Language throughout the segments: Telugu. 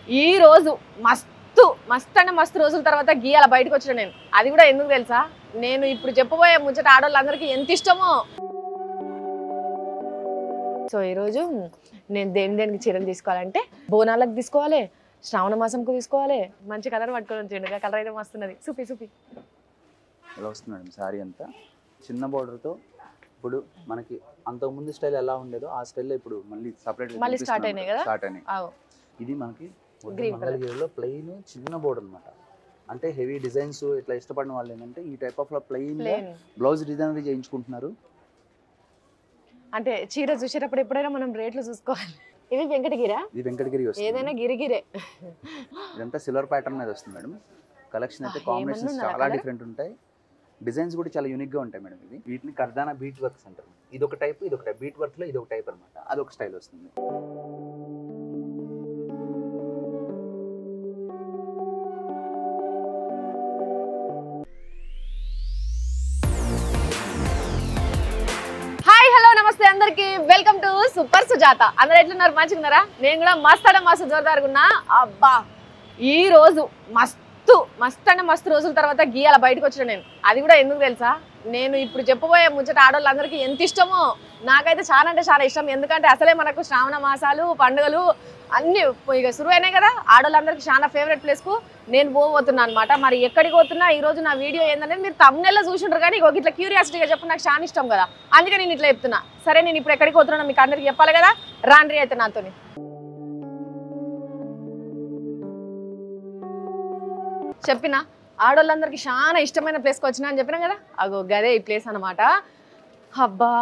ఈ రోజు మస్తు అంటే మస్తు రోజుల తర్వాత గీయాల బయటకు వచ్చిన నేను. అది కూడా ఎందుకు తెలుసా, నేను ఇప్పుడు చెప్పబోయే ముచ్చట ఆడవాళ్ళందరికీ ఎంత ఇష్టమో. సో ఈరోజు నేను దేనికి చీరలు తీసుకోవాలంటే బోనాలకు తీసుకోవాలి, శ్రావణ మాసంకు తీసుకోవాలి. మంచి కలర్ పట్టుకొని వచ్చిండు, కలర్ అయితే మస్తున్నది. సూపి ఇలా వస్తుంది మేడం శారీ అంతా చిన్న బార్డర్తో. ఇప్పుడు మనకి అంతకుముందు స్టైల్ ఎలా ఉండేదో ఆ స్టైల్లో ఇప్పుడు మళ్ళీ స్టార్ట్ అయినాయి కదా. ఇది మనకి మంగళగిరిలో ప్లెయిన్ చిన్న బోర్డర్ అనమాట. అంటే హెవీ డిజైన్స్ ఇట్లా ఇష్టపడిన వాళ్ళు ఏంటంటే ఈ type of plain blouse design చేయించుకుంటున్నారు. అంటే చీర చూసేటప్పుడు ఎప్పుడైనా మనం రేట్లు చూసుకోవాలి. ఇది వెంకటగిరా? ఇది వెంకటగిరి వస్తుంది. ఏదైనా గిరిగిరే. ఇదంతా సిల్వర్ ప్యాటర్న్ మీద వస్తుంది మేడం. కలెక్షన్ అయితే కాంబినేషన్స్ చాలా డిఫరెంట్ ఉంటాయి. డిజైన్స్ కూడా చాలా యూనిక్ గా ఉంటాయి మేడం. ఇది వీటిని కర్దానా బీట్ వర్క్స్ అంటారు. ఇది ఒక టైప్ బీట్ వర్క్ లో ఇది ఒక టైప్ అనమాట. అదొక స్టైల్ వస్తుంది. నమస్తే అందరికి, వెల్కమ్ టు సూపర్ సుజాత. అందరు ఎట్లున్నారు? మంచిగున్నారా? నేను కూడా మస్తు జోరుదారుగా ఉన్నా. అబ్బా ఈ రోజు మస్తు రోజుల తర్వాత గీయాల బయటకు వచ్చిన నేను. అది కూడా ఎందుకు తెలుసా, నేను ఇప్పుడు చెప్పబోయే ముచ్చట ఆడవాళ్ళందరికీ ఎంత ఇష్టమో. నాకైతే చాలా అంటే చాలా ఇష్టం. ఎందుకంటే అసలే మనకు శ్రావణ మాసాలు పండుగలు అన్ని ఇక శురు అయినాయి కదా. ఆడవాళ్ళందరికీ చాలా ఫేవరెట్ ప్లేస్కు నేను పోతున్నా అనమాట. మరి ఎక్కడికి పోతున్నా, ఈ రోజు నా వీడియో ఏంటనేది మీరు తమ్ముళ్ళలో చూసింటారు. కానీ ఇట్లా క్యూరియాసిటీగా చెప్పు, నాకు చాలా ఇష్టం కదా, అందుకే నేను ఇట్లా చెప్తున్నా. సరే, నేను ఇప్పుడు ఎక్కడికి పోతున్నా మీకు అందరికి చెప్పాలి కదా. రాండ్రి అయితే నాతోని. చెప్పిన ఆడవాళ్ళందరికీ చాలా ఇష్టమైన ప్లేస్కి వచ్చినా అని చెప్పినా కదా. అగో గదే ఈ ప్లేస్ అనమాట. అబ్బా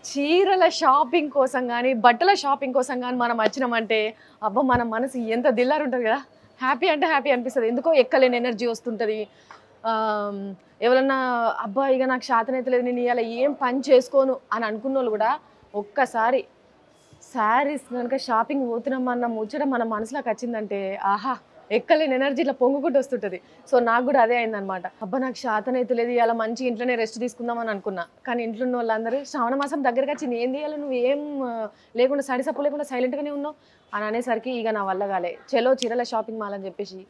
చీరల షాపింగ్ కోసం కానీ బట్టల షాపింగ్ కోసం కానీ మనం వచ్చినామంటే అబ్బా మన మనసు ఎంత దిల్లారు ఉంటుంది కదా. హ్యాపీ అంటే హ్యాపీ అనిపిస్తుంది. ఎందుకో ఎక్కలేని ఎనర్జీ వస్తుంటుంది. ఎవరన్నా అబ్బా ఇక నాకు శాతనైతే లేదు, నేను ఇవాళ ఏం పని చేసుకోను అని అనుకున్న వాళ్ళు కూడా ఒక్కసారి శారీస్ కనుక షాపింగ్ పోతున్నామన్న ముచ్చట మన మనసులోకి వచ్చిందంటే ఆహా ఎక్కలేని ఎనర్జీ ఇట్లా పొంగుకుంటూ వస్తుంటుంది. సో నాకు కూడా అదే అయిందనమాట. అబ్బా నాకు శాతనైతే లేదు, ఇలా మంచి ఇంట్లోనే రెస్ట్ తీసుకుందామని అనుకున్నా. కానీ ఇంట్లో ఉన్న వాళ్ళందరూ శ్రావణ మాసం దగ్గరకు వచ్చింది, ఏం చేయాలి, నువ్వు ఏం లేకుండా సడి సప్పు లేకుండా సైలెంట్గానే ఉన్నావు అని అనేసరికి ఇక నా వల్ల కాలే. చలో చీరల షాపింగ్ మాల్ అని చెప్పేసి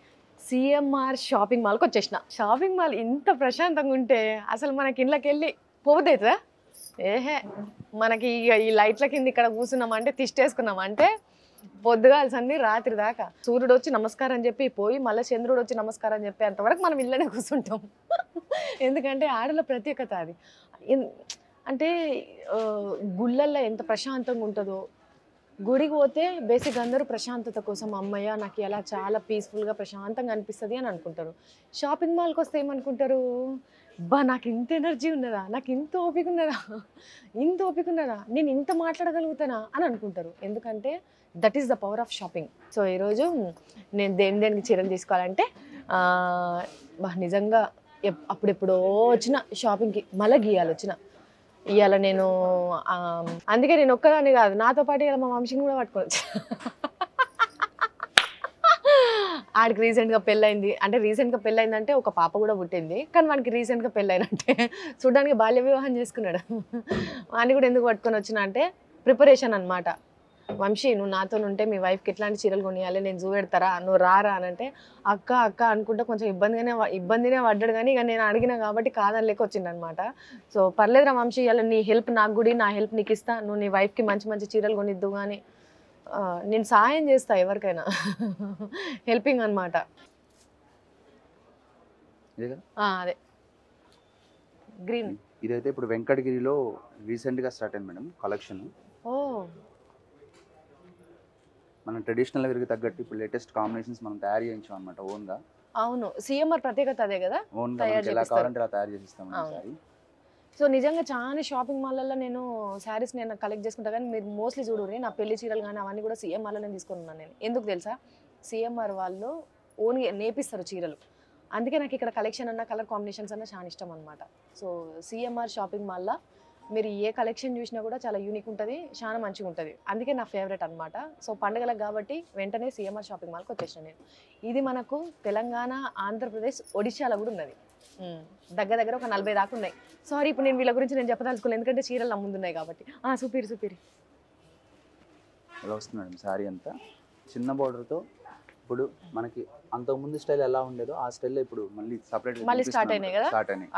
సిఎంఆర్ షాపింగ్ మాల్కి వచ్చేసిన. షాపింగ్ మాల్ ఇంత ప్రశాంతంగా ఉంటే అసలు మనకి ఇళ్ళకి వెళ్ళి పోవుదవుతుందా? ఏహే, మనకి ఈ లైట్ల కింద ఇక్కడ కూర్చున్నామంటే తిష్టేసుకున్నామంటే పొద్దుగాల్సంది రాత్రి దాకా సూర్యుడు వచ్చి నమస్కారం చెప్పి పోయి మళ్ళీ చంద్రుడు వచ్చి నమస్కారం చెప్పి అంతవరకు మనం ఇళ్ళనే కూర్చుంటాం. ఎందుకంటే ఆడల ప్రత్యేకత అది. అంటే గుళ్ళల్లో ఎంత ప్రశాంతంగా ఉంటుందో, గుడికి పోతే బేసిక్ అందరూ ప్రశాంతత కోసం అమ్మయ్య నాకు ఇలా చాలా పీస్ఫుల్గా ప్రశాంతంగా అనిపిస్తుంది అని అనుకుంటారు. షాపింగ్ మాల్కి వస్తే ఏమనుకుంటారు, బా నాకు ఇంత ఎనర్జీ ఉన్నదా, నాకు ఇంత ఓపిక ఉన్నదా, నేను ఇంత మాట్లాడగలుగుతానా అని అనుకుంటారు. ఎందుకంటే that is the power of shopping. So ఈరోజు నేను దేనికి చీరలు తీసుకోవాలంటే నిజంగా అప్పుడెప్పుడో వచ్చిన షాపింగ్కి మళ్ళీ గీయాలి వచ్చిన. ఇవాళ నేను అందుకే నేను ఒక్కదాన్ని కాదు, నాతో పాటు ఇలా మా వంశీని కూడా పట్టుకోవచ్చు. ఆడికి రీసెంట్గా పెళ్ళైంది. అంటే రీసెంట్గా పెళ్ళైందంటే ఒక పాప కూడా పుట్టింది. కానీ వానికి రీసెంట్గా పెళ్ళైనంటే చూడడానికి బాల్య వివాహం చేసుకున్నాడు. వాడిని కూడా ఎందుకు పట్టుకొని వచ్చిన అంటే ప్రిపరేషన్ అనమాట. వంశీ నువ్వు నాతో ఉంటే మీ వైఫ్కి ఎట్లాంటి చీరలు కొనియాలి, నేను చూపెడతారా, నువ్వు రారా అని అంటే అక్క అనుకుంటే కొంచెం ఇబ్బందినే పడ్డాడు. కానీ ఇక నేను అడిగినా కాబట్టి కాదని లేక వచ్చిండు అనమాట. సో పర్లేదురా వంశీ, ఇలా నీ హెల్ప్ నాకు కూడా, నా హెల్ప్ నీకు ఇస్తా, నువ్వు నీ వైఫ్కి మంచి చీరలు కొనిద్దు కానీ నేను సహాయం చేస్తా ఎవరికైనా. హెల్పింగ్ అనమాట. అదే గ్రీన్. ఇదైతే ఇప్పుడు వెంకటగిరిలో రీసెంట్గా స్టార్ట్ అయింది మేడం కలెక్షన్. మనం ట్రెడిషనల్ వేర్కి తగ్గట్టు ఇప్పుడు లేటెస్ట్ కాంబినేషన్స్ మనం తయారు చేయించాం అనమాట ఓన్గా. అవును, సిఎంఆర్ ప్రత్యేకత అదే కదా, ఓన్గా ఎలా కావాలంటే అలా తయారు చేసిస్తాం సారీ. సో నిజంగా చాలా షాపింగ్ మాల్లలో నేను శారీస్ నేను కలెక్ట్ చేసుకుంటా. కానీ మీరు మోస్ట్లీ చూడండి నా పెళ్లి చీరలు కానీ అవన్నీ కూడా సిఎంఆర్లో నేను తీసుకున్నాను. నేను ఎందుకు తెలుసా, సిఎంఆర్ వాళ్ళు ఓన్గా నేపిస్తారు చీరలు. అందుకే నాకు ఇక్కడ కలెక్షన్ అన్న కలర్ కాంబినేషన్స్ అన్న చాలా ఇష్టం అనమాట. సో సిఎంఆర్ షాపింగ్ మాల్లో మీరు ఏ కలెక్షన్ చూసినా కూడా చాలా యూనిక్ ఉంటుంది, చాలా మంచిగా ఉంటుంది. అందుకే నా ఫేవరెట్ అనమాట. సో పండుగలకు కాబట్టి వెంటనే సిఎంఆర్ షాపింగ్ మాల్కి వచ్చేసాను నేను. ఇది మనకు తెలంగాణ, ఆంధ్రప్రదేశ్, ఒడిశాలో కూడా ఉన్నది. దగ్గర ఒక 40 దాకా ఉన్నాయి. సారీ ఇప్పుడు నేను వీళ్ళ గురించి నేను చెప్పదలుచుకోలేదు, ఎందుకంటే చీరలు నా ముందు ఉన్నాయి కాబట్టి. సూపిరి ఇలా వస్తుంది మేడం శారీ అంతా చిన్న బార్డర్తో ఇప్పుడు మనకి అంతకుముందు స్టైల్ ఎలా ఉండేదో ఆ స్టైల్లో ఇప్పుడు మళ్ళీ సపరేట్ మళ్ళీ స్టార్ట్ అయినాయి కదా. స్టార్ట్ అయినాయి.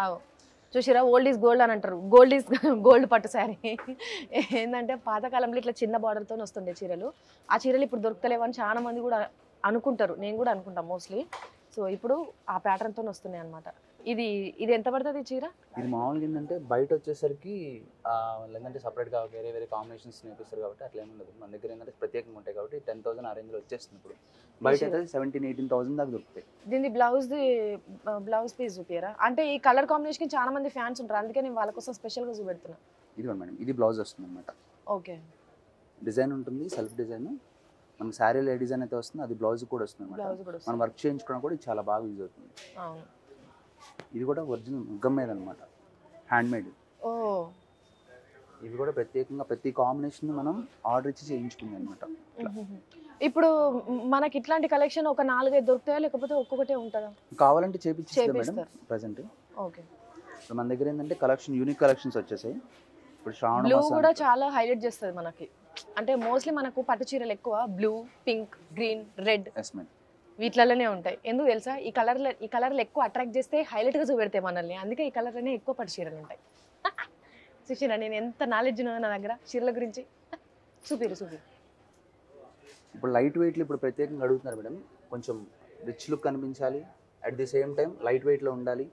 చూసిరా, ఓల్డ్ ఈజ్ గోల్డ్ అని అంటారు. గోల్డ్ ఈజ్ గోల్డ్ పట్టు శారీ. ఏంటంటే పాతకాలంలో ఇట్లా చిన్న బార్డర్తో వస్తుండే చీరలు. ఆ చీరలు ఇప్పుడు దొరుకుతలేవని చాలా మంది కూడా అనుకుంటారు, నేను కూడా అనుకుంటాను మోస్ట్లీ. సో ఇప్పుడు ఆ ప్యాటర్న్తో వస్తున్నాయి అనమాట. ఇది ఎంత పడుతుంది చీర? ఇది మామూలుగా ఏంటంటే బయట వచ్చేసరికి లేదంటే సపరేట్గా వేరే వేరే కాంబినేషన్స్ నేర్పిస్తారు కాబట్టి అట్లా ఏమి ఉండదు. మన దగ్గర ఏంటంటే ప్రత్యేకంగా ఉంటాయి కాబట్టి 10,000 ఆ రేంజ్లో వచ్చేస్తుంది. ఇప్పుడు బయట అయితే 17,000-18,000 దాకా దొరుకుతాయి. దీని బ్లౌజ్ పీస్ చూపియరా? అంటే ఈ కలర్ కాంబినేషన్ చాలా మంది ఫ్యాన్స్ ఉంటారు, అందుకే నేను వాళ్ళ కోసం స్పెషల్గా చూపెడుతున్నా. ఇది మేడం, ఇది బ్లౌజ్ వస్తుంది అనమాట. ఓకే, డిజైన్ ఉంటుంది, సెల్ఫ్ డిజైన్. మనకి శారీలో ఏ డిజైన్ అయితే వస్తుందో అది బ్లౌజ్ కూడా వస్తుంది అనమాట. మనం వర్క్ చేయించుకోవడం కూడా ఇది చాలా బాగా యూజ్ అవుతుంది. అవును. ఇది కూడా ఒరిజినల్ ముగ్గం మీద అనమాట, హ్యాండ్ మేడ్. ఓ, ఇవి కూడా ప్రత్యేకంగా ప్రతి కాంబినేషన్ మనం ఆర్డర్ ఇచ్చి చేయించుకుంది అనమాట. ఇప్పుడు మనకి ఇట్లాంటి కలెక్షన్ ఒక 4-5 దొరుకుతాయా, లేకపోతే ఒక్కొక్కటే ఉంటుందా? కావాలంటే చేపిస్తారు మేడం. ప్రజెంట్ ఓకే, మన దగ్గర ఏంటంటే కలెక్షన్ యూనిక్ కలెక్షన్స్ వచ్చేసాయి. ఇప్పుడు శ్రావణ బ్లూ మాసం కూడా చాలా హైలైట్ చేస్తుంది మనకి. అంటే మోస్ట్లీ మనకు పట్టు చీరలు ఎక్కువ బ్లూ, పింక్, గ్రీన్, రెడ్ వీటిలలోనే ఉంటాయి. ఎందుకు తెలుసా? ఈ కలర్లు ఎక్కువ అట్రాక్ట్ చేస్తే హైలైట్గా చూపెడతాయి మనల్ని. అందుకే ఈ కలర్లోనే ఎక్కువ పట్టు చీరలు ఉంటాయి. చూసినా నేను ఎంత నాలెడ్జ్ ఉన్నదో నా దగ్గర చీరల గురించి. చూపిరు. ఇప్పుడు లైట్ వెయిట్లు ఇప్పుడు ప్రత్యేకంగా అడుగుతున్నారు మేడం. కొంచెం రిచ్ లుక్ కనిపించాలి, at the same time light వెయిట్లో ఉండాలి.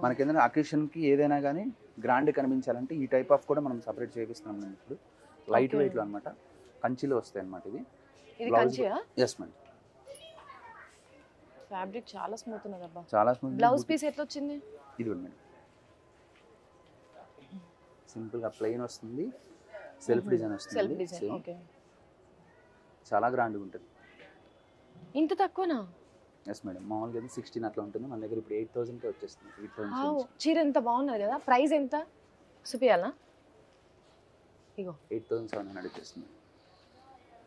మనకి ఏదైనా అకేషన్కి ఏదైనా కానీ గ్రాండ్ కనిపించాలంటే ఈ టైప్ ఆఫ్ కూడా మనం సపరేట్ చేపిస్తున్నాం మేము. ఇప్పుడు లైట్ వెయిట్లో అనమాట, కంచిలో వస్తాయి అనమాట. ఇది కంచియా? Yes madam. ఫ్యాబ్రిక్ చాలా స్మూత్ ఉన్నది అబ్బా. చాలా స్మూత్. బ్లౌజ్ పీస్ ఎట్లా వచ్చింది? ఇది మేడం సింపుల్గా ప్లెయిన్ వస్తుంది, సెల్ఫ్ డిజైన్ వస్తుంది. ఓకే, చాలా గ్రాండ్గా ఉంటుంది. ఇంత తక్కువనా? ఎస్ మేడం, మామూలుగా 16 అట్లా ఉంటుంది. మన దగ్గర ఇప్పుడు 8,000కే వచ్చేస్తుంది. 8,000. చీర ఎంత బాగున్నది కదా. ప్రైస్ ఎంత చూపియాలా? ఇగో 8,700 వచ్చేస్తుంది.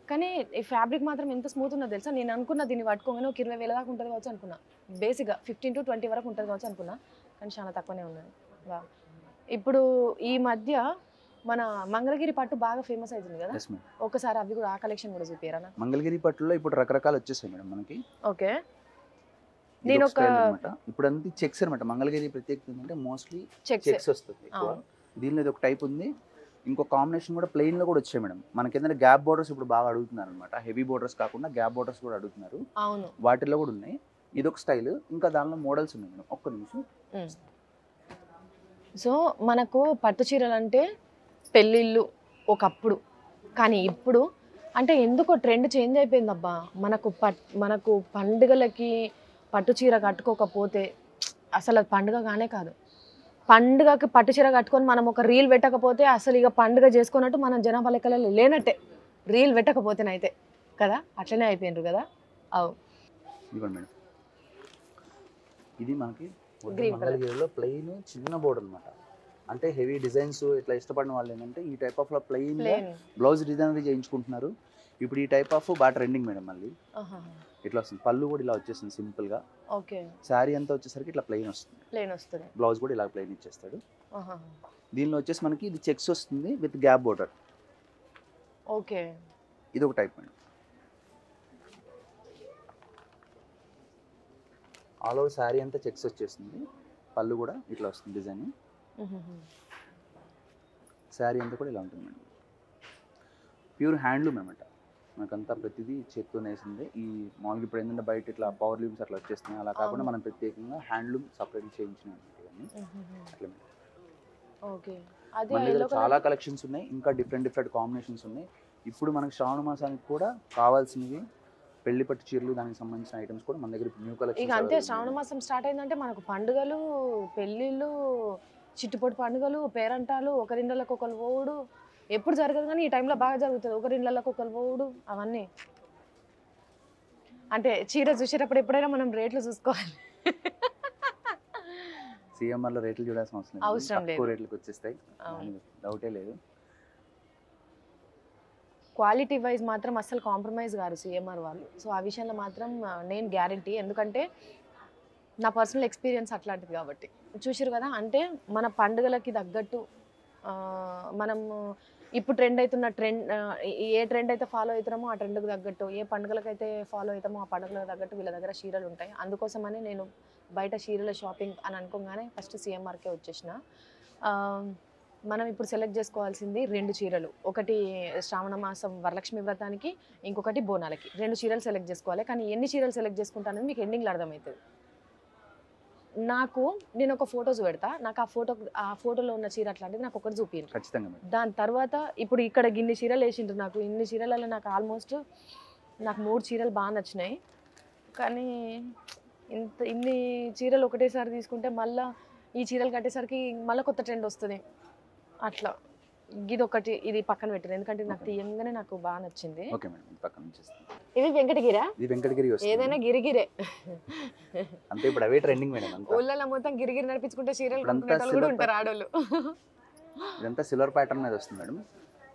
కానీ ఈ ఫ్యాబ్రిక్ మాత్రం ఎంత స్మూత్ ఉన్నది తెలుసా? నేను అనుకున్నా దీన్ని పట్టుకోగానే ఒక 20,000 దాకా ఉంటుంది కావచ్చు అనుకున్నా. బేసిక్గా 15-20 వరకు ఉంటుంది కావచ్చు అనుకున్నా, కానీ చాలా తక్కువనే ఉన్నది. వా, ఇప్పుడు ఈ మధ్య మన మంగళగిరి పట్టు బాగా ఫేమస్ అవుతుంది కదా. ఒకసారి అవి కూడా, ఆ కలెక్షన్ కూడా చూపియరా? మంగళగిరి పట్టులో ఇప్పుడు రకరకాలు వచ్చేసాయి మేడం మనకి. ఓకే, నేను ఒక ఇప్పుడు అంతా చెక్స్ అనమాట. మంగళగిరి ప్రత్యేకత ఏంటంటే మోస్ట్లీ చెక్స్ వస్తుంది. దీనిలో ఇది ఒక టైప్ ఉంది. ఇంకో కాంబినేషన్ కూడా ప్లెయిన్ లో కూడా వచ్చాయి మేడం. మనకి ఏంటంటే గ్యాప్ బోర్డర్స్ ఇప్పుడు బాగా అడుగుతున్నారు అనమాట. హెవీ బోర్డర్స్ కాకుండా గ్యాప్ బోర్డర్స్ కూడా అడుగుతున్నారు. అవును, వాటిల్లో కూడా ఉన్నాయి. ఇది ఒక స్టైల్, ఇంకా దానిలో మోడల్స్ ఉన్నాయి మేడం. ఒక్క నిమిషం. సో మనకు పట్టు చీరలు అంటే పెళ్ళిళ్ళు ఒకప్పుడు, కానీ ఇప్పుడు అంటే ఎందుకో ట్రెండ్ చేంజ్ అయిపోయిందబ్బా. మనకు పండుగలకి పట్టు చీర కట్టుకోకపోతే అసలు అది పండుగ కానే కాదు. పండుగకి పట్టు చీర కట్టుకొని మనం ఒక రీల్ పెట్టకపోతే అసలు ఇక పండుగ చేసుకున్నట్టు మనం జనాభా లెక్కలలో లేనట్టే. రీల్ పెట్టకపోతేనైతే కదా, అట్లనే అయిపోయినారు కదా. అవు మేడం, ఇది మనకి మంగళగిరిలో ప్లెయిన్ చిన్న బోర్డర్ అనమాట. అంటే హెవీ డిజైన్స్ ఇట్లా ఇష్టపడిన వాళ్ళు ఏంటంటే ఈ టైప్ ఆఫ్ ప్లెయిన్ బ్లౌజ్ డిజైనరీ చేయించుకుంటున్నారు. ఇప్పుడు ఈ టైప్ ఆఫ్ బాగా ట్రెండింగ్ మేడం. మళ్ళీ ఇట్లా వస్తుంది. పళ్ళు కూడా ఇలా వచ్చేస్తుంది సింపుల్ గా. ఓకే, శారీ అంతా వచ్చేసరికి ఇట్లా ప్లెయిన్ వస్తుంది. బ్లౌజ్ కూడా ఇలా ప్లెయిన్ ఇచ్చేస్తాడు. దీనిలో వచ్చేసి మనకి ఇది చెక్స్ వస్తుంది విత్ గ్యాప్ బోర్డర్. ఓకే, ఇది ఒక type madam. All over sari అంతా చెక్స్ వచ్చేస్తుంది. పళ్ళు కూడా ఇట్లా వస్తుంది డిజైన్. శారీ అంతా కూడా ఇలా ఉంటుంది మేడం. ప్యూర్ హ్యాండ్లూమ్ అనమాట. మనకంతా ప్రతిదీ చేత్తో నేసిందే. ఈ మామూలుగా ఇప్పుడు ఏంటంటే బయట ఇట్లా పవర్ లూమ్స్ అట్లా వచ్చేస్తున్నాయి. అలా కాకుండా మనం ప్రత్యేకంగా హ్యాండ్లూమ్ సపరేట్ చేయించినాం అట్లా. మన దగ్గర చాలా కలెక్షన్స్ ఉన్నాయి, ఇంకా డిఫరెంట్ కాంబినేషన్స్ ఉన్నాయి. ఇప్పుడు మనకి శ్రావణ మాసానికి కూడా కావాల్సినవి పెళ్లి పట్టు చీరలు, దానికి సంబంధించిన ఐటమ్స్ కూడా మన దగ్గర న్యూ కలెక్షన్. ఇక అంతే, శ్రావణ మాసం స్టార్ట్ అయిందంటే మనకు పండుగలు, పెళ్ళిళ్ళు, చిట్టుపొట్టు పండుగలు, పేరంటాలు, ఒకరింళ్ళకి ఒకరు పోవుడు ఎప్పుడు జరగదు, కానీ ఈ టైంలో బాగా జరుగుతుంది. ఒకరింళ్ళకి ఒకరు పోవుడు అవన్నీ. అంటే చీర చూసేటప్పుడు ఎప్పుడైనా మనం రేట్లు చూసుకోవాలి. సిఎంఆర్లో రేట్లు చూడాల్సిన అవసరం లేదు, రేట్లకు వచ్చేస్తాయి, డౌటే లేదు. క్వాలిటీ వైజ్ మాత్రం అస్సలు కాంప్రమైజ్ కాదు సిఎంఆర్ వాళ్ళు. సో ఆ విషయంలో మాత్రం నేను గ్యారంటీ, ఎందుకంటే నా పర్సనల్ ఎక్స్పీరియన్స్ అట్లాంటిది కాబట్టి. చూసారు కదా, అంటే మన పండుగలకి తగ్గట్టు మనము ఇప్పుడు ట్రెండ్ అవుతున్న ఏ ట్రెండ్ అయితే ఫాలో అవుతున్నామో ఆ ట్రెండ్కి తగ్గట్టు, ఏ పండుగలకైతే ఫాలో అవుతామో ఆ పండుగలకు తగ్గట్టు వీళ్ళ దగ్గర చీరలు ఉంటాయి. అందుకోసమని నేను బయట చీరల షాపింగ్ అని అనుకోగానే ఫస్ట్ సిఎంఆర్కే వచ్చేసిన. మనం ఇప్పుడు సెలెక్ట్ చేసుకోవాల్సింది 2 చీరలు. ఒకటి శ్రావణ మాసం వరలక్ష్మి వ్రతానికి, ఇంకొకటి బోనాలకి. 2 చీరలు సెలెక్ట్ చేసుకోవాలి. కానీ ఎన్ని చీరలు సెలెక్ట్ చేసుకుంటానని మీకు ఎండింగ్లో అర్థమవుతుంది. నేను ఒక ఫోటోస్ పెడతా, నాకు ఆ ఫోటోలో ఉన్న చీర అట్లాంటిది నాకు ఒకటి చూపించు ఖచ్చితంగా మేడం. దాని తర్వాత ఇప్పుడు ఇక్కడ గిన్ని చీరలు వేసిండ్రు, నాకు ఇన్ని చీరలలో నాకు ఆల్మోస్ట్ 3 చీరలు బాగా నచ్చినాయి. కానీ ఇన్ని చీరలు ఒకటేసారి తీసుకుంటే మళ్ళీ ఈ చీరలు కట్టేసరికి మళ్ళీ కొత్త ట్రెండ్ వస్తుంది. అట్లా ఇది పక్కన పెట్టారు, ఎందుకంటే నాకు తీయంగానే నాకు బాగా నచ్చింది. ఓకే మేడం, ఇది పక్కన ఉంచేస్తాను. ఇది వెంకటగిరా? ఇది వెంకటగిరి వస్తుంది. ఏదైనా గిరిగిరే అంటే ఇప్పుడు అవే ట్రెండింగ్ మేడం. అంతా ఊళ్ళలో మొత్తం గిరిగిరి నడిపించుకుంటే చీరలు కొనుక్కునేటోళ్ళు కూడా ఉంటారు ఆడోళ్ళు. ఇదంతా సిల్వర్ ప్యాటర్న్ మీద వస్తుంది మేడం.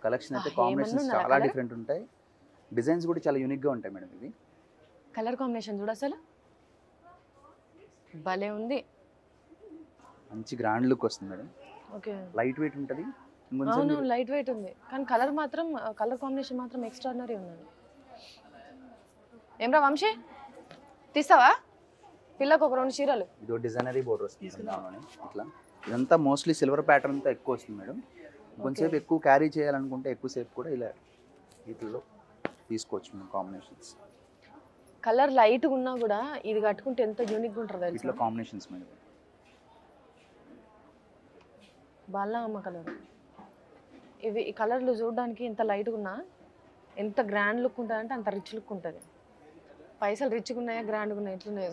కలెక్షన్ అయితే కాంబినేషన్స్ చాలా డిఫరెంట్ ఉంటాయి. డిజైన్స్ కూడా చాలా యూనిక్ గా ఉంటాయి మేడం. ఇది కలర్ కాంబినేషన్ చూడు, అసలు భలే ఉంది. మంచి గ్రాండ్ లుక్ వస్తుంది మేడం. ఓకే, లైట్ వెయిట్ ఉంటుంది. అవును లైట్ వెయిట్ ఉంది, కానీ కలర్ కాంబినేషన్ మాత్రం ఎక్స్ట్రాడినరీ ఉంది. ఏమ్రా వంశీ, తీస్తావా పిల్లకు ఒక 2 చీరలు? ఇదో డిజైనరీ బోర్డర్ వస్తుంది ఇట్లా. ఇదంతా మోస్ట్లీ సిల్వర్ ప్యాటర్న్ తో ఎక్కువ వస్తుంది మేడం. కొంచెంసేపు ఎక్కువ క్యారీ చేయాలనుకుంటే ఎక్కువసేపు కూడా ఇలా వీటిల్లో తీసుకోవచ్చు మేము కాంబినేషన్స్. కలర్ లైట్ ఉన్నా కూడా ఇది కట్టుకుంటే ఎంత యూనిక్ ఉంటుంది ఇట్లా కాంబినేషన్స్ మేడం. బాలమ్మ కలర్. ఈ కలర్లు చూడడానికి ఎంత లైట్గా ఉన్నా ఎంత గ్రాండ్ లుక్ ఉంటుంది అంటే అంత రిచ్ లుక్ ఉంటుంది. పైసలు రిచ్గా ఉన్నాయా గ్రాండ్గా ఉన్నాయా ఎట్లున్నాయో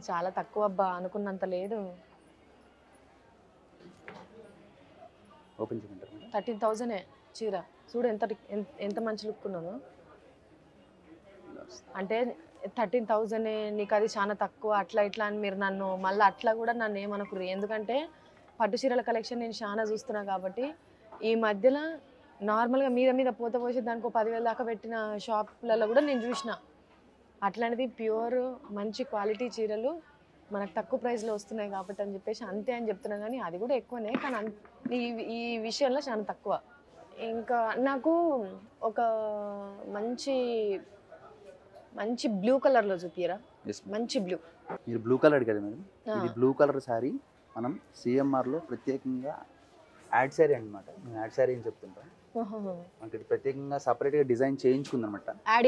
చాలా తక్కువ అబ్బా, అనుకున్నంత లేదు. ఓపెన్ చేయమంటారు మేడం? 13,000 చీర. చూడు ఎంత మంచి లుక్ ఉన్నాను. అంటే 13,000 నీకు అది చాలా తక్కువ అట్లా ఇట్లా అని మీరు మళ్ళీ అట్లా కూడా నన్ను ఏమనుకుర్రు. ఎందుకంటే పట్టు చీరల కలెక్షన్ నేను చాలా చూస్తున్నా కాబట్టి ఈ మధ్యలో నార్మల్గా మీద పోసి దానికి 10,000 దాకా పెట్టిన షాప్లలో కూడా నేను చూసిన. అట్లాంటిది ప్యూర్ మంచి క్వాలిటీ చీరలు మనకు తక్కువ ప్రైస్లో వస్తున్నాయి కాబట్టి అని చెప్పేసి అంతే అని చెప్తున్నా. కానీ అది కూడా ఎక్కువనే, కానీ ఈ విషయంలో చాలా తక్కువ. ఇంకా నాకు ఒక మంచి బ్లూ కలర్లో చూపియరా? మంచి బ్లూ. మీరు బ్లూ కలర్ కదా మేడం, ఇది బ్లూ కలర్ శారీ మనం సిఎంఆర్లో ప్రత్యేకంగా యాడ్ శారీ అనమాట. మేము యాడ్ శారీ అని చెప్తుంటాం. మనకి ప్రత్యేకంగా సపరేట్గా డిజైన్ చేయించుకుందనమాట. యాడ్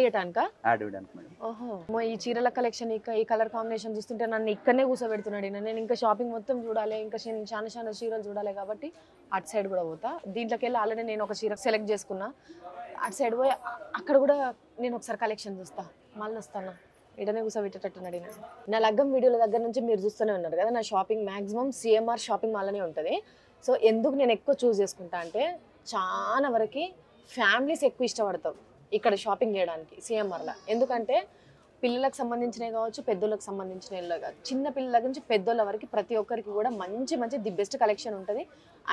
చేయడానికి మేడం. ఓహో, ఈ చీరల కలెక్షన్ ఈ కలర్ కాంబినేషన్ చూస్తుంటే నన్ను ఇక్కడనే కూర్చోబెడుతున్నాడు. నేను ఇంకా షాపింగ్ మొత్తం చూడాలి, ఇంకా చాలా చీరలు చూడాలి కాబట్టి అటు సైడ్ కూడా పోతా. దీంట్లోకి వెళ్ళి ఆల్రెడీ నేను ఒక చీర సెలెక్ట్ చేసుకున్నా. అటు సైడ్ పోయి అక్కడ కూడా నేను ఒకసారి కలెక్షన్ చూస్తా, మళ్ళీ వస్తాను. ఇడనే కూర్చోబెట్టేటట్టున్నాడు. నా లగ్గం వీడియోల దగ్గర నుంచి మీరు చూస్తూనే ఉన్నారు కదా, నా షాపింగ్ మ్యాక్సిమం సిఎంఆర్ షాపింగ్ మాల్లోనే ఉంటుంది. సో ఎందుకు నేను ఎక్కువ చూస్ చేసుకుంటా అంటే చాలా వరకు ఫ్యామిలీస్ ఎక్కువ ఇష్టపడతాం ఇక్కడ షాపింగ్ చేయడానికి సిఎంఆర్లో. ఎందుకంటే పిల్లలకు సంబంధించినవి కావచ్చు, పెద్దోళ్ళకి సంబంధించినవి కావచ్చు, చిన్న పిల్లల నుంచి పెద్దోళ్ళ వరకు ప్రతి ఒక్కరికి కూడా మంచి ది బెస్ట్ కలెక్షన్ ఉంటుంది.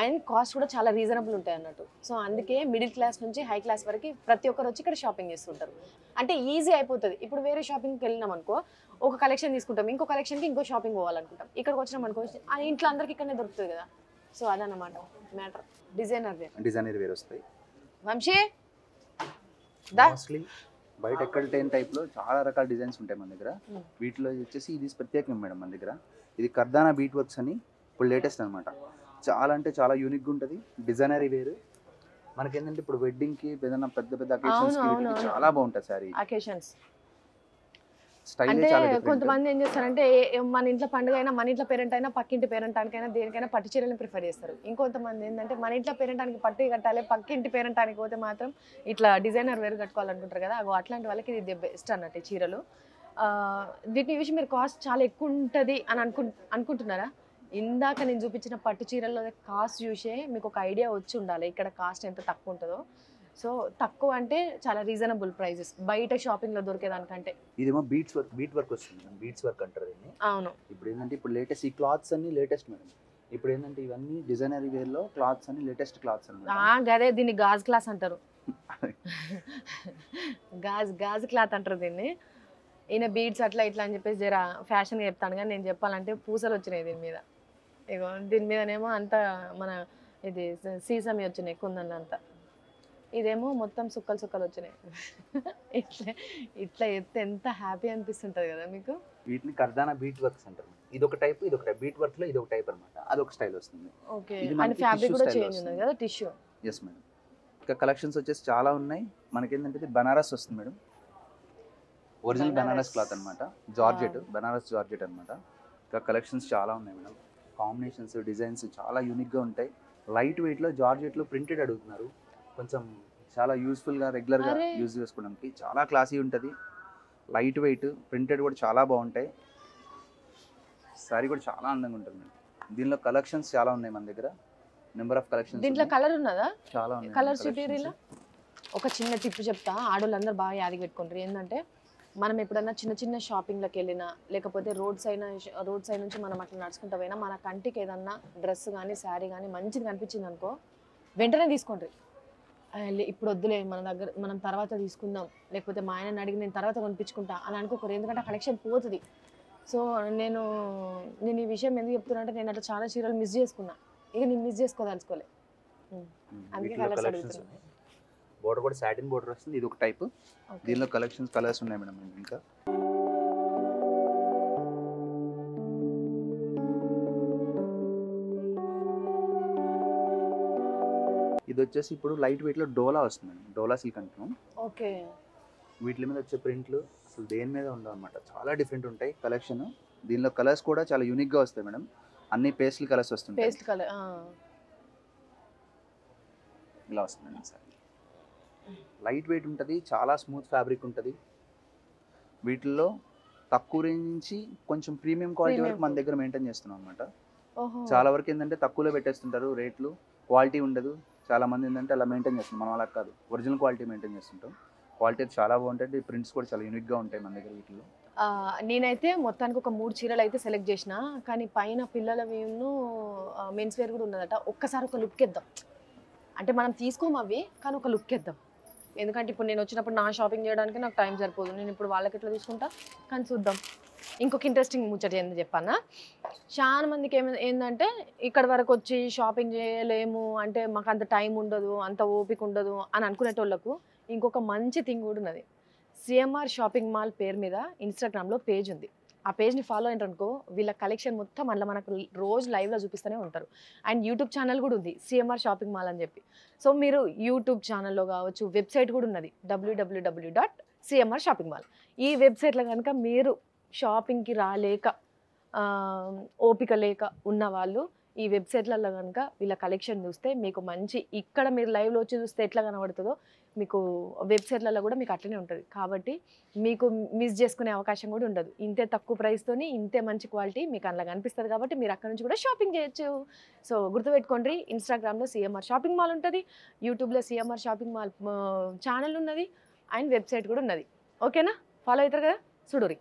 అండ్ కాస్ట్ కూడా చాలా రీజనబుల్ ఉంటాయి అన్నట్టు. సో అందుకే మిడిల్ క్లాస్ నుంచి హై క్లాస్ వరకు ప్రతి ఒక్కరు వచ్చి ఇక్కడ షాపింగ్ చేస్తుంటారు. అంటే ఈజీ అయిపోతుంది. ఇప్పుడు వేరే షాపింగ్కి వెళ్ళినాం అనుకో, ఒక కలెక్షన్ తీసుకుంటాం, ఇంకో కలెక్షన్కి ఇంకో షాపింగ్ పోవాలనుకుంటాం. ఇక్కడికి వచ్చినాం అనుకో, ఆ ఇంట్లో అందరికి ఇక్కడనే దొరుకుతుంది కదా. సో అదన్నమాట మ్యాటర్. డిజైనర్ వేర్ వస్తాయి. వంశీ మోస్ట్లీ బయట ఎక్కడ 10 టైప్లో చాలా రకాల డిజైన్స్ ఉంటాయి మన దగ్గర. వీటిలో వచ్చేసి ఇది ప్రత్యేకం మేడం మన దగ్గర. ఇది కర్దానా బీట్ వర్క్స్ అని ఇప్పుడు లేటెస్ట్ అనమాట. చాలా అంటే చాలా యూనిక్గా ఉంటుంది. డిజైనరీ వేర్ మనకి ఏంటంటే ఇప్పుడు వెడ్డింగ్కి ఏదైనా పెద్ద అకేషన్స్కి చాలా బాగుంటుంది సారీ. అంటే కొంతమంది ఏం చేస్తారంటే మన ఇంట్లో పండుగ అయినా, మన ఇంట్లో పేరెంట్ అయినా, పక్కింటి పేరెంటానికైనా దేనికైనా పట్టు చీరలను ప్రిఫర్ చేస్తారు. ఇంకొంతమంది ఏంటంటే మన ఇంట్లో పేరెంటానికి పట్టు కట్టాలి, పక్కింటి పేరెంటానికి పోతే మాత్రం ఇట్లా డిజైనర్ వేరు కట్టుకోవాలనుకుంటారు కదా. అట్లాంటి వాళ్ళకి ఇది బెస్ట్ అన్నట్టు చీరలు. వీటిని విషయం మీరు కాస్ట్ చాలా ఎక్కువ ఉంటుంది అని అనుకుంటున్నారా? ఇందాక నేను చూపించిన పట్టు చీరల్లో కాస్ట్ చూసే మీకు ఒక ఐడియా వచ్చి ఉండాలి ఇక్కడ కాస్ట్ ఎంత తక్కువ ఉంటుందో. సో తక్కువ అంటే చాలా రీజనబుల్ ప్రైజెస్ బయట షాపింగ్లో దొరికేదానికంటే. ఇదేమో బీట్ వర్క్ వస్తుంది. బీట్స్ వర్క్ అంటారు దీన్ని. అవును. ఇప్పుడు ఏంటంటే ఇప్పుడు లేటెస్ట్ ఈ క్లాత్స్ అన్ని లేటెస్ట్ మేడం. ఇప్పుడు ఏంటంటే ఇవన్నీ డిజైనరీ వేర్లో క్లాత్స్ అన్ని లేటెస్ట్ క్లాత్స్ అన్నమాట. అదే దీన్ని గాజ్ క్లాస్ అంటారు. గాజ్ క్లాత్ అంటారు దీన్ని. ఈయన బీడ్స్ అట్లా ఇట్లా అని చెప్పేసి జర ఫ్యాషన్గా చెప్తాను, కానీ నేను చెప్పాలంటే పూసలు వచ్చినాయి దీని మీద. ఇగో దీని మీదనేమో అంత మన ఇది సీసమి వచ్చినాయి కుందన్లంతా. ఇదేమో మొత్తం సుక్కలు సుక్కలు వచ్చినాయి. ఇట్లా ఇట్లా ఎత్తే ఎంత హ్యాపీ అనిపిస్తుంటది కదా మీకు. వీటిని కర్దానా బీట్ వర్క్స్ అంటారు. ఇదొక టైప్, ఇదొక టైప్. బీట్ వర్క్ లో ఇదొక టైప్ అనమాట, అదొక స్టైల్ వస్తుంది. ఓకే, ఇది అండ్ మనకి ఫ్యాబ్రిక్ tissue కూడా style చేంజ్ వస్తుంది. ఉన్నది కదా, టిష్యూ. Yes madam. ఇంకా కలెక్షన్స్ వచ్చేసి చాలా ఉన్నాయి. మనకేంటంటే ఇది బనారస్ వస్తుంది మేడం, ఒరిజినల్ బనారస్ క్లాత్ అనమాట, జార్జెట్, బనారస్ జార్జెట్ అనమాట. ఇంకా కలెక్షన్స్ చాలా ఉన్నాయి మేడం. కాంబినేషన్స్, డిజైన్స్ చాలా యూనిక్గా ఉంటాయి. లైట్ వెయిట్లో జార్జెట్లో ప్రింటెడ్ అడుగుతున్నారు, కొంచెం చాలా యూస్ఫుల్గా రెగ్యులర్గా అరే. యూజ్ చేసుకోవడానికి చాలా క్లాసీ ఉంటుంది. లైట్ వెయిట్, ప్రింటెడ్ కూడా చాలా బాగుంటాయి. సారీ కూడా చాలా అందంగా ఉంటుంది మేడం. దీనిలో కలెక్షన్స్ చాలా ఉన్నాయి మన దగ్గర, నెంబర్ ఆఫ్ కలెక్షన్స్ దీంట్లో కలర్ ఉన్నదా? చాలా ఉన్నాయి. కలర్ సిటీరీలా ఒక చిన్న టిప్ చెప్తా, ఆడోళ్ళందరూ బాగా యాదికి పెట్టుకుంటారు. ఏంటంటే మనం ఎప్పుడన్నా చిన్న చిన్న షాపింగ్లకు వెళ్ళినా, లేకపోతే రోడ్ సైడ్ నుంచి మనం అట్లా నడుచుకుంటూ పోయినా, మన కంటికి ఏదన్నా డ్రెస్ కానీ శారీ కానీ మంచిది కనిపించింది అనుకో, వెంటనే తీసుకోండి. ఇప్పుడు వద్దులే, మన దగ్గర మనం తర్వాత తీసుకుందాం, లేకపోతే మా ఆయనని అడిగి నేను తర్వాత కొనిపించుకుంటా అని అనుకోకరు, ఎందుకంటే కలెక్షన్ పోతుంది. సో నేను ఈ విషయం ఎందుకు చెప్తున్నా అంటే, నేను అట్లా చాలా చీరలు మిస్ చేసుకున్నా, ఇక నేను మిస్ చేసుకోదలుచుకోలే, అందుకే కలర్స్ అడుగుతున్నా. బోర్డర్ కూడా సాటిన్ బోర్డర్ వస్తుంది, ఇది ఒక టైప్. దీనిలో కలర్స్ ఉన్నాయి మేడం. ఇంకా ఇది వచ్చేసి ఇప్పుడు లైట్ వెయిట్ లో డోలా వస్తుంది మేడం, డోలా సిల్క్ అంటున్నాం. ఓకే, వీటి మీద వచ్చే ప్రింట్లు అసలు దేని మీద ఉండవు అనమాట, చాలా డిఫరెంట్ ఉంటాయి కలెక్షన్. దీనిలో కలర్స్ కూడా చాలా యూనిక్ గా వస్తాయి మేడం, అన్ని పేస్టల్ కలర్స్ వస్తుంటాయి. పేస్ట్ కలర్ ఇలా వస్తుంది మేడం. సార్ లైట్ వెయిట్ ఉంటుంది, చాలా స్మూత్ ఫ్యాబ్రిక్ ఉంటుంది. వీటిల్లో తక్కువ రేంజ్ నుంచి కొంచెం ప్రీమియం క్వాలిటీ వరకు మన దగ్గర మెయింటైన్ చేస్తున్నాం అనమాట. చాలా వరకు ఏంటంటే తక్కువలో పెట్టేస్తుంటారు రేట్లు, క్వాలిటీ ఉండదు. చాలా మంది ఏంటంటే అలా మెయింటైన్ చేస్తుంటాం, మనం అలా కాదు, ఒరిజినల్ క్వాలిటీ మెయింటైన్ చేస్తుంటాం. క్వాలిటీ చాలా బాగుంటుంది, ప్రింట్స్ కూడా చాలా యూనిక్గా ఉంటాయి మన దగ్గర వీటిలో. నేనైతే మొత్తానికి ఒక 3 చీరలు అయితే సెలెక్ట్ చేసిన, కానీ పైన పిల్లలవి మెన్స్ వేర్ కూడా ఉన్నదట. ఒక్కసారి ఒక లుక్ ఇద్దాం, అంటే మనం తీసుకోము అవి, కానీ ఒక లుక్ ఇద్దాం. ఎందుకంటే ఇప్పుడు నేను వచ్చినప్పుడు నా షాపింగ్ చేయడానికి నాకు టైం సరిపోదు, నేను ఇప్పుడు వాళ్ళకి ఎట్లా తీసుకుంటా. కానీ చూద్దాం. ఇంకొక ఇంట్రెస్టింగ్ ముచ్చట ఏంది చెప్పన్నా, చాలా మందికి ఏంటంటే ఇక్కడ వరకు వచ్చి షాపింగ్ చేయలేము, అంటే మాకు అంత టైం ఉండదు, అంత ఓపిక ఉండదు అని అనుకునేటోళ్ళకు ఇంకొక మంచి థింగ్ కూడా ఉన్నది. సిఎంఆర్ షాపింగ్ మాల్ పేరు మీద ఇన్స్టాగ్రామ్లో పేజ్ ఉంది. ఆ పేజ్ని ఫాలో అయినారనుకో, వీళ్ళ కలెక్షన్ మొత్తం అందులో మనకు రోజు లైవ్లో చూపిస్తూనే ఉంటారు. అండ్ యూట్యూబ్ ఛానల్ కూడా ఉంది, సిఎంఆర్ షాపింగ్ మాల్ అని చెప్పి. సో మీరు యూట్యూబ్ ఛానల్లో కావచ్చు, వెబ్సైట్ కూడా ఉన్నది, www.cmr షాపింగ్ మాల్. ఈ వెబ్సైట్లో కనుక మీరు షాపింగ్కి రాలేక, ఓపిక లేక ఉన్న వాళ్ళు ఈ వెబ్సైట్లలో కనుక వీళ్ళ కలెక్షన్ చూస్తే మీకు మంచి, ఇక్కడ మీరు లైవ్లో వచ్చి చూస్తే ఎట్లా కనబడుతుందో మీకు వెబ్సైట్లలో కూడా మీకు అట్లనే ఉంటుంది. కాబట్టి మీకు మిస్ చేసుకునే అవకాశం కూడా ఉండదు. ఇంతే తక్కువ ప్రైస్తోని ఇంతే మంచి క్వాలిటీ మీకు అందులో కనిపిస్తుంది, కాబట్టి మీరు అక్కడ నుంచి కూడా షాపింగ్ చేయొచ్చు. సో గుర్తుపెట్టుకోండి, ఇన్స్టాగ్రామ్లో సిఎంఆర్ షాపింగ్ మాల్ ఉంటుంది, యూట్యూబ్లో సిఎంఆర్ షాపింగ్ మాల్ ఛానల్ ఉన్నది, అండ్ వెబ్సైట్ కూడా ఉన్నది. ఓకేనా, ఫాలో అవుతారు కదా, చూడురి.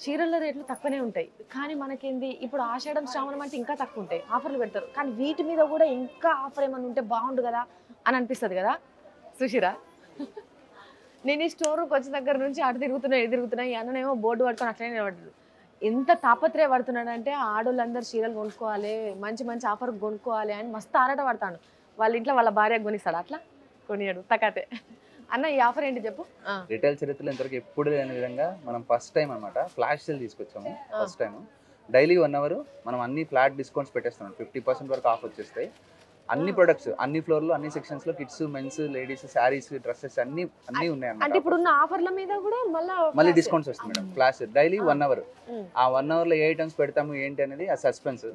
చీరల రేట్లు తక్కువనే ఉంటాయి, కానీ మనకేంది ఇప్పుడు ఆషాఢం శ్రావణం అంటే ఇంకా తక్కువ ఉంటాయి, ఆఫర్లు పెడతారు. కానీ వీటి మీద కూడా ఇంకా ఆఫర్ ఏమైనా ఉంటే బాగుండు కదా అని అనిపిస్తుంది కదా. సుషిరా, నేను ఈ స్టోర్ రూమ్కి వచ్చిన దగ్గర నుంచి అటు తిరుగుతున్నా ఈ అన్ననేమో బోర్డు పట్టుకొని అట్లనే నిలబడ్డాడు. ఎంత తాపత్రయ పడుతున్నాడంటే ఆడోళ్ళందరూ చీరలు కొనుక్కోవాలి, మంచి మంచి ఆఫర్ కొనుక్కోవాలి అని మస్తు ఆరాట పడతాడు. వాళ్ళ ఇంట్లో వాళ్ళ భార్య కొనిస్తాడు, అట్లా కొనియాడు తకతే. అన్న ఈ ఆఫర్ ఏంటి చెప్పు. రిటైల్ చరిత్రలో ఇంతవరకు ఎప్పుడు లేని విధంగా మనం ఫస్ట్ టైం అనమాట ఫ్లాష్ సేల్ తీసుకొచ్చాము. ఫస్ట్ టైం డైలీ 1 అవర్ మనం అన్ని ఫ్లాట్ డిస్కౌంట్స్ పెట్టేస్తున్నాం. 50% వరకు ఆఫ్ వచ్చేస్తాయి. అన్ని ప్రొడక్ట్స్ అన్ని ఫ్లోర్లో అన్ని సెక్షన్స్ లో kids, men's, ladies, saris, dresses అన్ని ఉన్నాయి అన్నమాట. అంటే ఇప్పుడు ఉన్న ఆఫర్ల మీద కూడా మళ్ళీ డిస్కౌంట్స్ వస్తుంది మేడం. Flash daily 1 hour. ఆ 1 అవర్లో ఏ ఐటమ్స్ పెడతాము ఏంటి అనేది ఆ సస్పెన్స్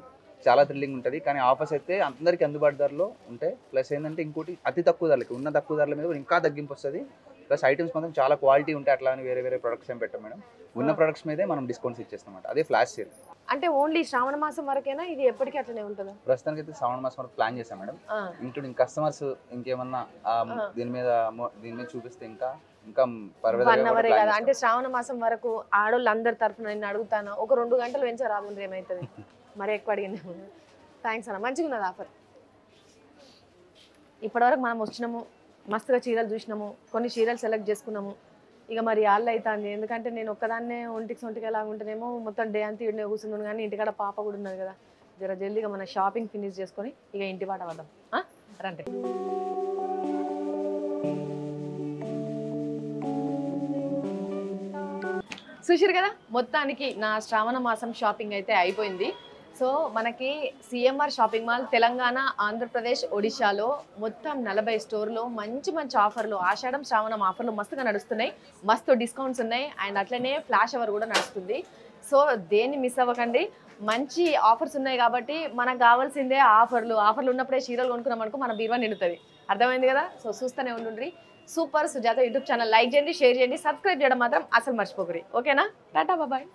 చాలా థ్రిల్లింగ్ ఉంటుంది. కానీ ఆఫర్స్ అయితే అందరికీ అందుబాటు ధరలో ఉంటాయి. ప్లస్ ఏంటంటే ఇంకోటి అతి తక్కువ ధరలకి ఉన్న తక్కువ ధరల మీద ఇంకా తగ్గింపు వస్తుంది. ప్లస్ ఐటమ్స్ మాత్రం చాలా క్వాలిటీ ఉంటాయి. అట్లా అని వేరే ప్రొడక్ట్స్ ఏం పెట్టాం మేడం. ఉన్న ప్రొడక్ట్స్ మీదే మనం డిస్కౌంట్స్ ఇచ్చేస్తాం. అదే ఫ్లాష్ సేల్. అంటే ఓన్లీ శ్రావణ మాసం వరకేనా, ఇది ఎప్పటికీ అట్లనే ఉంటుందా? ప్రస్తుతానికి అయితే శ్రావణ మాసం వరకు ప్లాన్ చేశాం మేడం. ఇంక్లూడింగ్ కస్టమర్స్ ఇంకేమన్నా దీని మీద చూపిస్తే ఇంకా 1 అవరే కదా. అంటే శ్రావణ మాసం వరకు ఆడోళ్ళు అందరి తరఫున నేను అడుగుతాను, ఒక 2 గంటలు పెంచారు ఏమవుతుంది, మరి ఎక్కువ అడిగింది. థ్యాంక్స్ అన్న, మంచిగా ఉన్నది ఆఫర్. ఇప్పటివరకు మనం వచ్చినాము, మస్తుగా చీరలు చూసినాము, కొన్ని చీరలు సెలెక్ట్ చేసుకున్నాము. ఇక మరి ఆళ్ళు అవుతుంది, ఎందుకంటే నేను ఒక్కదాన్నే ఒంటికి ఎలా ఉంటేనేమో మొత్తం డే అంతా ఇడినే కూర్చున్నాను. కానీ ఇంటికాడ పాప కూడా ఉన్నది కదా, జర జల్దీగా మన షాపింగ్ ఫినిష్ చేసుకొని ఇక ఇంటి బాట వద్దాం రండి. చూసిరు కదా, మొత్తానికి నా శ్రావణ మాసం షాపింగ్ అయితే అయిపోయింది. సో మనకి CMR shopping mall Telangana, Andhra Pradesh, ఒడిశాలో మొత్తం 40 స్టోర్లో మంచి ఆఫర్లు, ఆషాఢం శ్రావణం ఆఫర్లు మస్తుగా నడుస్తున్నాయి. మస్తు డిస్కౌంట్స్ ఉన్నాయి. అండ్ అట్లనే ఫ్లాష్ అవర్ కూడా నడుస్తుంది. సో దేన్ని మిస్ అవ్వకండి, మంచి ఆఫర్స్ ఉన్నాయి కాబట్టి మనకు కావాల్సిందే ఆఫర్లు ఉన్నప్పుడే చీరలు కొనుక్కున్నాం అనుకో మన బీరువా నిండుతుంది. అర్థమైంది కదా. సో చూస్తూనే ఉండండి super Sujatha YouTube channel. Like చేయండి, షేర్ చేయండి, సబ్స్క్రైబ్ చేయడం మాత్రం అసలు మర్చిపోకరి. ఓకేనా? టాటా బాయ్.